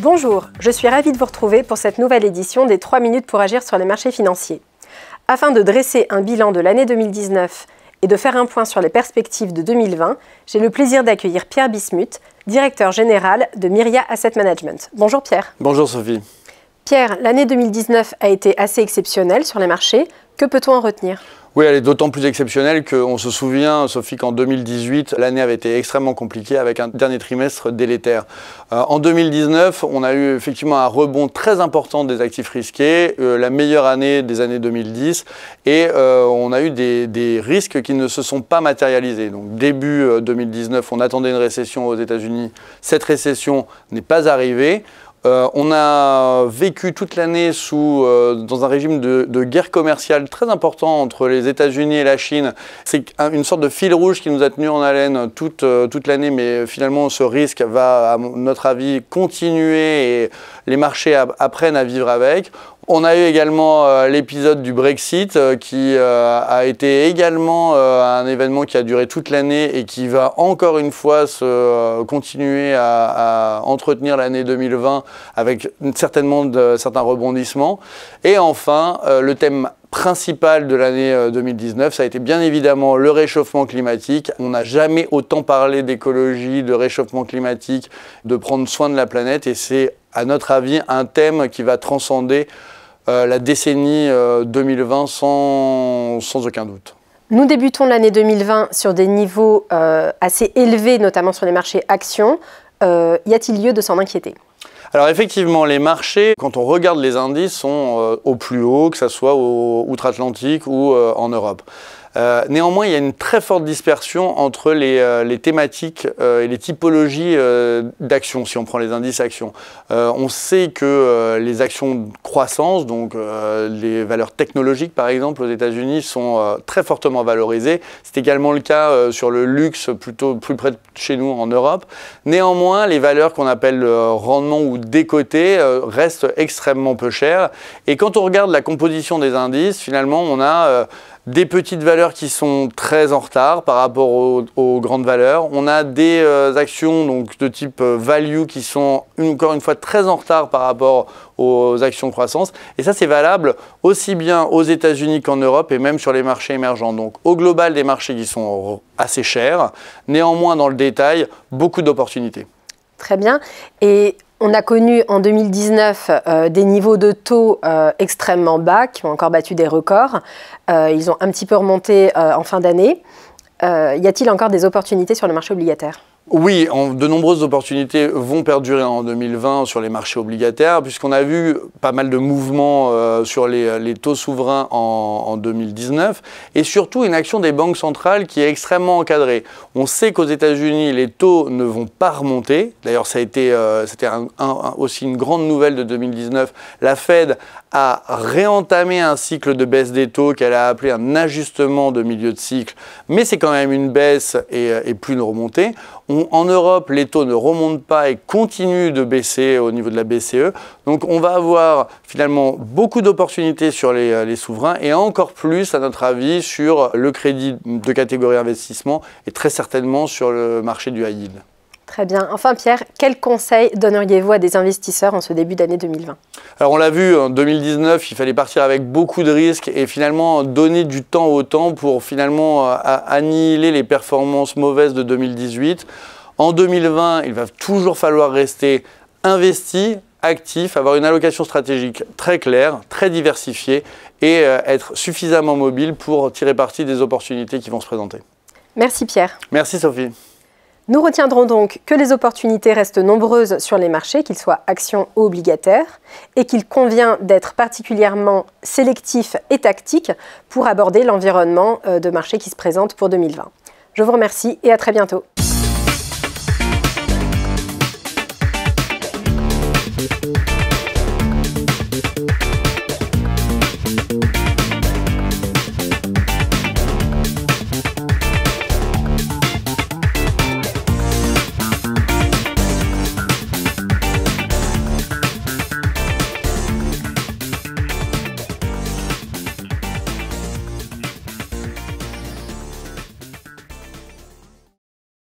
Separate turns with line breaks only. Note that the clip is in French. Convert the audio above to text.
Bonjour, je suis ravie de vous retrouver pour cette nouvelle édition des 3 minutes pour agir sur les marchés financiers. Afin de dresser un bilan de l'année 2019 et de faire un point sur les perspectives de 2020, j'ai le plaisir d'accueillir Pierre Bismuth, directeur général de Myria Asset Management. Bonjour Pierre.
Bonjour Sophie.
Pierre, l'année 2019 a été assez exceptionnelle sur les marchés. Que peut-on en retenir ?
Oui, elle est d'autant plus exceptionnelle qu'on se souvient, Sophie, qu'en 2018, l'année avait été extrêmement compliquée avec un dernier trimestre délétère. En 2019, on a eu effectivement un rebond très important des actifs risqués, la meilleure année des années 2010, et on a eu des risques qui ne se sont pas matérialisés. Donc début 2019, on attendait une récession aux États-Unis. Cette récession n'est pas arrivée. On a vécu toute l'année dans un régime de guerre commerciale très important entre les États-Unis et la Chine. C'est une sorte de fil rouge qui nous a tenus en haleine toute l'année, mais finalement ce risque va, à notre avis, continuer et les marchés apprennent à vivre avec. On a eu également l'épisode du Brexit qui a été également un événement qui a duré toute l'année et qui va encore une fois continuer à entretenir l'année 2020 avec certainement certains rebondissements. Et enfin, le thème principal de l'année 2019, ça a été bien évidemment le réchauffement climatique. On n'a jamais autant parlé d'écologie, de réchauffement climatique, de prendre soin de la planète et c'est à notre avis un thème qui va transcender la décennie 2020 sans aucun doute.
Nous débutons l'année 2020 sur des niveaux assez élevés, notamment sur les marchés actions. Y a-t-il lieu de s'en inquiéter ?
Alors effectivement, les marchés, quand on regarde les indices, sont au plus haut, que ce soit outre-Atlantique ou en Europe. Néanmoins, il y a une très forte dispersion entre les thématiques et les typologies d'actions, si on prend les indices actions. On sait que les actions de croissance, donc les valeurs technologiques par exemple aux États-Unis, sont très fortement valorisées. C'est également le cas sur le luxe, plutôt plus près de chez nous en Europe. Néanmoins, les valeurs qu'on appelle rendement ou décotées restent extrêmement peu chères. Et quand on regarde la composition des indices, finalement, on a des petites valeurs qui sont très en retard par rapport aux grandes valeurs. On a des actions donc, de type value qui sont encore une fois très en retard par rapport aux actions croissance. Et ça, c'est valable aussi bien aux États-Unis qu'en Europe et même sur les marchés émergents. Donc au global, des marchés qui sont assez chers. Néanmoins, dans le détail, beaucoup d'opportunités.
Très bien. Et on a connu en 2019 des niveaux de taux extrêmement bas qui ont encore battu des records. Ils ont un petit peu remonté en fin d'année. Y a-t-il encore des opportunités sur le marché obligataire ?
Oui, de nombreuses opportunités vont perdurer en 2020 sur les marchés obligataires, puisqu'on a vu pas mal de mouvements sur les taux souverains en 2019, et surtout une action des banques centrales qui est extrêmement encadrée. On sait qu'aux États-Unis, les taux ne vont pas remonter. D'ailleurs, c'était aussi une grande nouvelle de 2019. La Fed a réentamé un cycle de baisse des taux qu'elle a appelé un ajustement de milieu de cycle, mais c'est quand même une baisse et plus une remontée. En Europe, les taux ne remontent pas et continuent de baisser au niveau de la BCE. Donc on va avoir finalement beaucoup d'opportunités sur les souverains et encore plus, à notre avis, sur le crédit de catégorie investissement et très certainement sur le marché du high yield.
Très bien. Enfin Pierre, quels conseils donneriez-vous à des investisseurs en ce début d'année 2020 ?
Alors on l'a vu, en 2019, il fallait partir avec beaucoup de risques et finalement donner du temps au temps pour finalement annihiler les performances mauvaises de 2018. En 2020, il va toujours falloir rester investi, actif, avoir une allocation stratégique très claire, très diversifiée et être suffisamment mobile pour tirer parti des opportunités qui vont se présenter.
Merci Pierre.
Merci Sophie.
Nous retiendrons donc que les opportunités restent nombreuses sur les marchés, qu'ils soient actions ou obligataires, et qu'il convient d'être particulièrement sélectif et tactique pour aborder l'environnement de marché qui se présente pour 2020. Je vous remercie et à très bientôt.